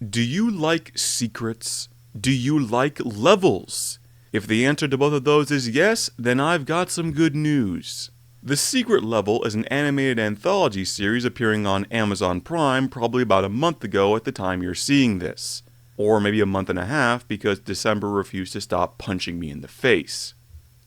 Do you like secrets? Do you like levels? If the answer to both of those is yes, then I've got some good news. The Secret Level is an animated anthology series appearing on Amazon Prime probably about a month ago at the time you're seeing this. Or maybe a month and a half because December refused to stop punching me in the face.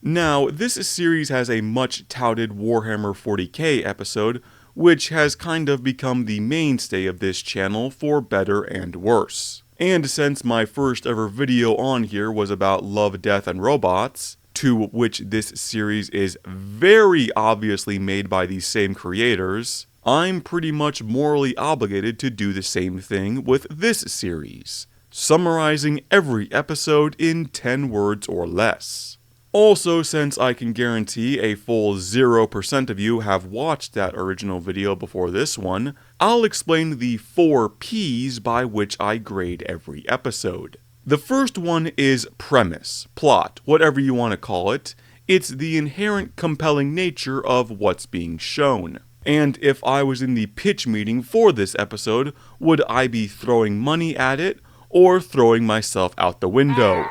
Now, this series has a much touted Warhammer 40k episode, which has kind of become the mainstay of this channel for better and worse. And since my first ever video on here was about Love, Death, and Robots, to which this series is very obviously made by these same creators, I'm pretty much morally obligated to do the same thing with this series, summarizing every episode in 10 words or less. Also, since I can guarantee a full 0% of you have watched that original video before this one, I'll explain the 4 P's by which I grade every episode. The first one is premise, plot, whatever you want to call it. It's the inherent compelling nature of what's being shown. And if I was in the pitch meeting for this episode, would I be throwing money at it or throwing myself out the window?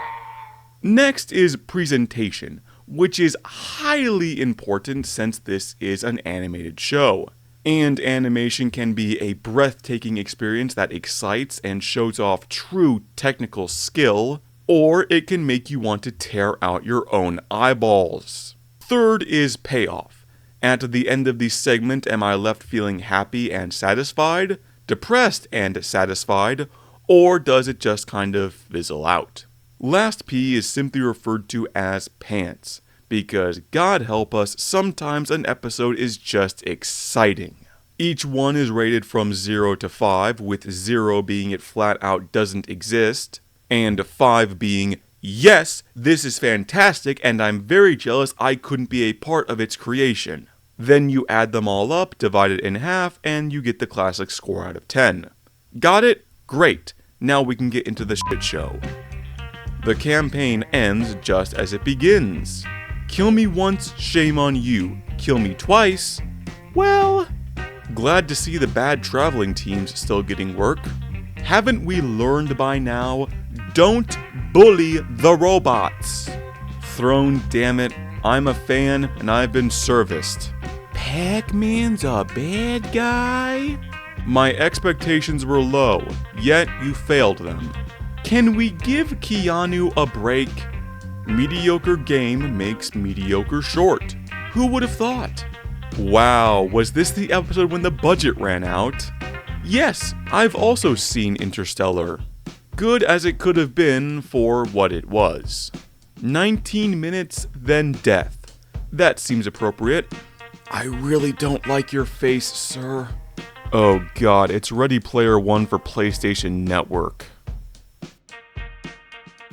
Next is presentation, which is highly important since this is an animated show. And animation can be a breathtaking experience that excites and shows off true technical skill, or it can make you want to tear out your own eyeballs. Third is payoff. At the end of the segment, am I left feeling happy and satisfied, depressed and satisfied, or does it just kind of fizzle out? Last P is simply referred to as pants, because God help us, sometimes an episode is just exciting. Each one is rated from 0 to 5, with 0 being it flat out doesn't exist, and 5 being, yes, this is fantastic and I'm very jealous I couldn't be a part of its creation. Then you add them all up, divide it in half, and you get the classic score out of 10. Got it? Great. Now we can get into the shit show. The campaign ends just as it begins. Kill me once, shame on you. Kill me twice, well, glad to see the bad traveling teams still getting work. Haven't we learned by now? Don't bully the robots. Throne, damn it, I'm a fan and I've been serviced. Pac-Man's a bad guy? My expectations were low, yet you failed them. Can we give Keanu a break? Mediocre game makes mediocre short. Who would have thought? Wow, was this the episode when the budget ran out? Yes, I've also seen Interstellar. Good as it could have been for what it was. 19 minutes, then death. That seems appropriate. I really don't like your face, sir. Oh god, it's Ready Player One for PlayStation Network.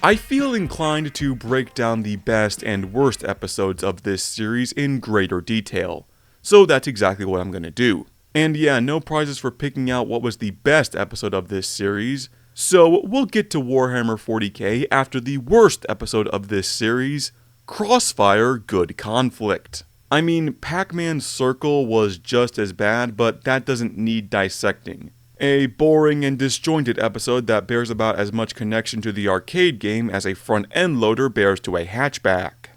I feel inclined to break down the best and worst episodes of this series in greater detail, so that's exactly what I'm gonna do. And yeah, no prizes for picking out what was the best episode of this series, so we'll get to Warhammer 40k after the worst episode of this series, Crossfire Good Conflict. I mean, Pac-Man's Circle was just as bad, but that doesn't need dissecting. A boring and disjointed episode that bears about as much connection to the arcade game as a front-end loader bears to a hatchback.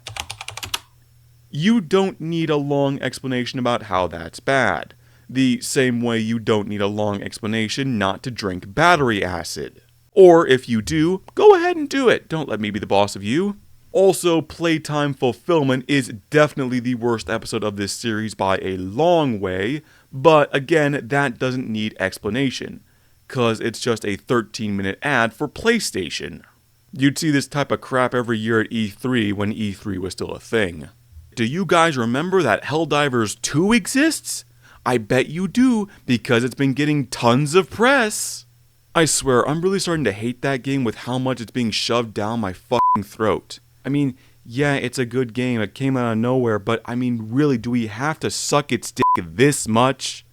You don't need a long explanation about how that's bad. The same way you don't need a long explanation not to drink battery acid. Or if you do, go ahead and do it. Don't let me be the boss of you. Also, Playtime Fulfillment is definitely the worst episode of this series by a long way, but again, that doesn't need explanation, cause it's just a 13-minute ad for PlayStation. You'd see this type of crap every year at E3 when E3 was still a thing. Do you guys remember that Helldivers 2 exists? I bet you do, because it's been getting tons of press. I swear, I'm really starting to hate that game with how much it's being shoved down my fucking throat. I mean, yeah, it's a good game, it came out of nowhere, but I mean, really, do we have to suck its dick this much?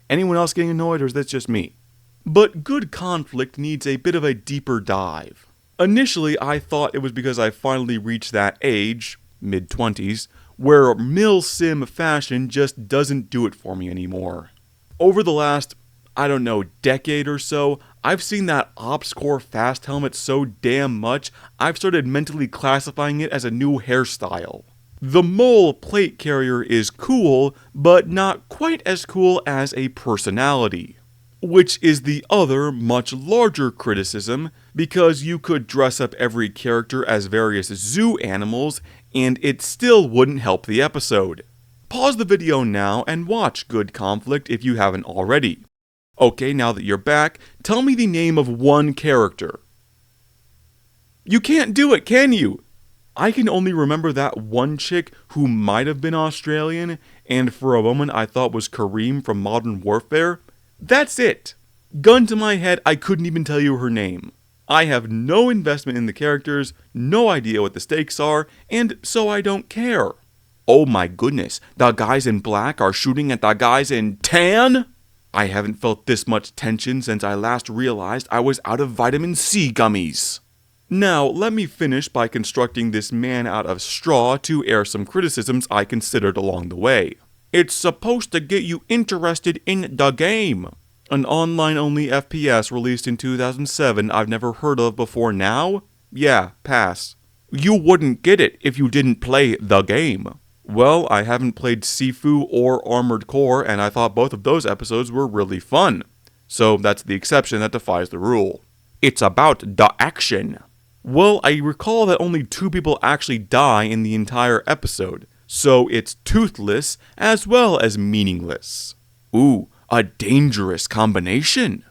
Anyone else getting annoyed, or is that just me? But Good Conflict needs a bit of a deeper dive. Initially, I thought it was because I finally reached that age, mid-20s, where mil-sim fashion just doesn't do it for me anymore. Over the last, decade or so, I've seen that Ops Core fast helmet so damn much, I've started mentally classifying it as a new hairstyle. The mole plate carrier is cool, but not quite as cool as a personality. Which is the other, much larger criticism, because you could dress up every character as various zoo animals, and it still wouldn't help the episode. Pause the video now and watch Good Conflict if you haven't already. Okay, now that you're back, tell me the name of one character. You can't do it, can you? I can only remember that one chick who might have been Australian, and for a moment I thought was Kareem from Modern Warfare. That's it. Gun to my head, I couldn't even tell you her name. I have no investment in the characters, no idea what the stakes are, and so I don't care. Oh my goodness, the guys in black are shooting at the guys in tan? I haven't felt this much tension since I last realized I was out of vitamin C gummies. Now, let me finish by constructing this man out of straw to air some criticisms I considered along the way. It's supposed to get you interested in the game. An online-only FPS released in 2007 I've never heard of before now? Yeah, pass. You wouldn't get it if you didn't play the game. Well, I haven't played Sifu or Armored Core, and I thought both of those episodes were really fun. So that's the exception that defies the rule. It's about the action. Well, I recall that only 2 people actually die in the entire episode, so it's toothless as well as meaningless. Ooh, a dangerous combination.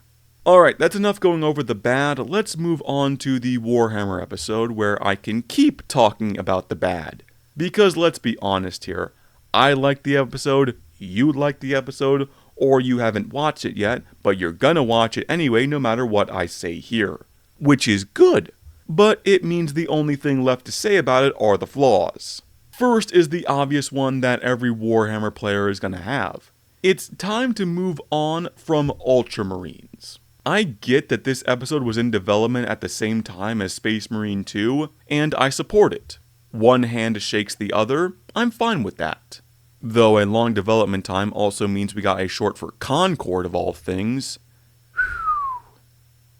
Alright, that's enough going over the bad. Let's move on to the Warhammer episode where I can keep talking about the bad. Because let's be honest here, I liked the episode, you liked the episode, or you haven't watched it yet, but you're gonna watch it anyway no matter what I say here. Which is good, but it means the only thing left to say about it are the flaws. First is the obvious one that every Warhammer player is gonna have. It's time to move on from Ultramarines. I get that this episode was in development at the same time as Space Marine 2, and I support it. One hand shakes the other, I'm fine with that. Though a long development time also means we got a short for Concord of all things.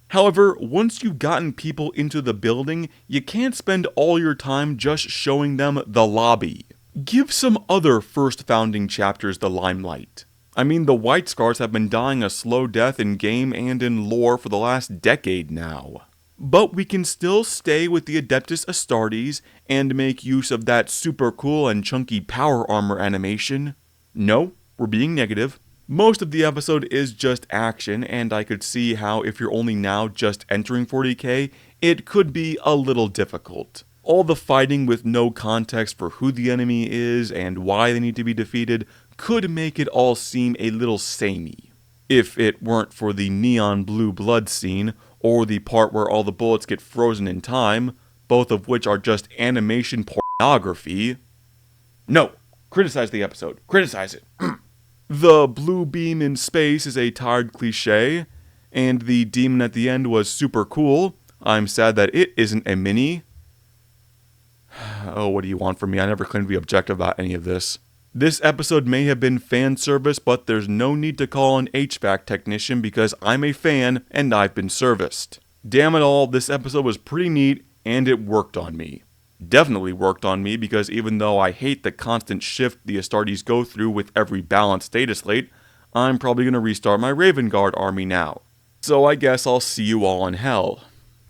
However, once you've gotten people into the building, you can't spend all your time just showing them the lobby. Give some other first founding chapters the limelight. I mean, the White Scars have been dying a slow death in game and in lore for the last decade now. But we can still stay with the Adeptus Astartes and make use of that super cool and chunky power armor animation. No, we're being negative. Most of the episode is just action, and I could see how if you're only now just entering 40k, it could be a little difficult. All the fighting with no context for who the enemy is and why they need to be defeated could make it all seem a little samey. If it weren't for the neon blue blood scene, or the part where all the bullets get frozen in time, both of which are just animation pornography. No, criticize the episode. Criticize it. The blue beam in space is a tired cliche, and the demon at the end was super cool. I'm sad that it isn't a mini. Oh, what do you want from me? I never claimed to be objective about any of this. This episode may have been fan service, but there's no need to call an HVAC technician because I'm a fan and I've been serviced. Damn it all, this episode was pretty neat and it worked on me. Definitely worked on me because even though I hate the constant shift the Astartes go through with every balanced data slate, I'm probably going to restart my Raven Guard army now. So I guess I'll see you all in hell.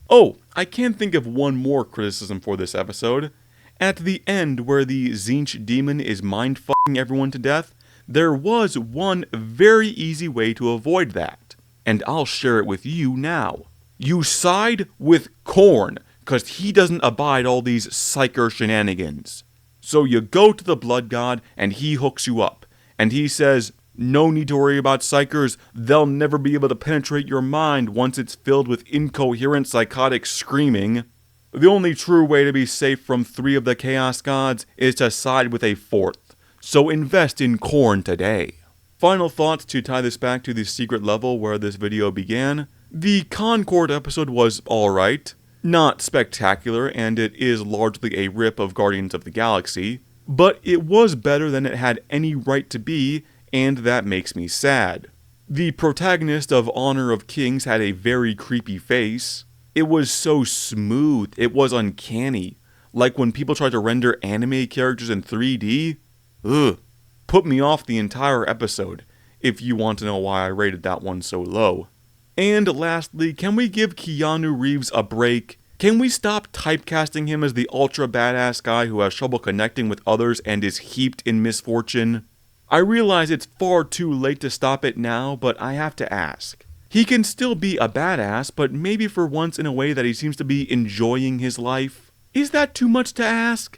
Oh, I can think of one more criticism for this episode. At the end where the Tzeentch demon is mind-fucking everyone to death, there was one very easy way to avoid that. And I'll share it with you now. You side with Khorne, cause he doesn't abide all these psyker shenanigans. So you go to the Blood God and he hooks you up. And he says, no need to worry about psychers, they'll never be able to penetrate your mind once it's filled with incoherent psychotic screaming. The only true way to be safe from 3 of the Chaos Gods is to side with a 4th, so invest in Khorne today. Final thoughts to tie this back to the secret level where this video began. The Concord episode was alright, not spectacular, and it is largely a rip of Guardians of the Galaxy, but it was better than it had any right to be, and that makes me sad. The protagonist of Honor of Kings had a very creepy face. It was so smooth, it was uncanny. Like when people try to render anime characters in 3D. Ugh. Put me off the entire episode, if you want to know why I rated that one so low. And lastly, can we give Keanu Reeves a break? Can we stop typecasting him as the ultra badass guy who has trouble connecting with others and is heaped in misfortune? I realize it's far too late to stop it now, but I have to ask. He can still be a badass, but maybe for once in a way that he seems to be enjoying his life. Is that too much to ask?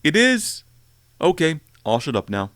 It is? Okay, I'll shut up now.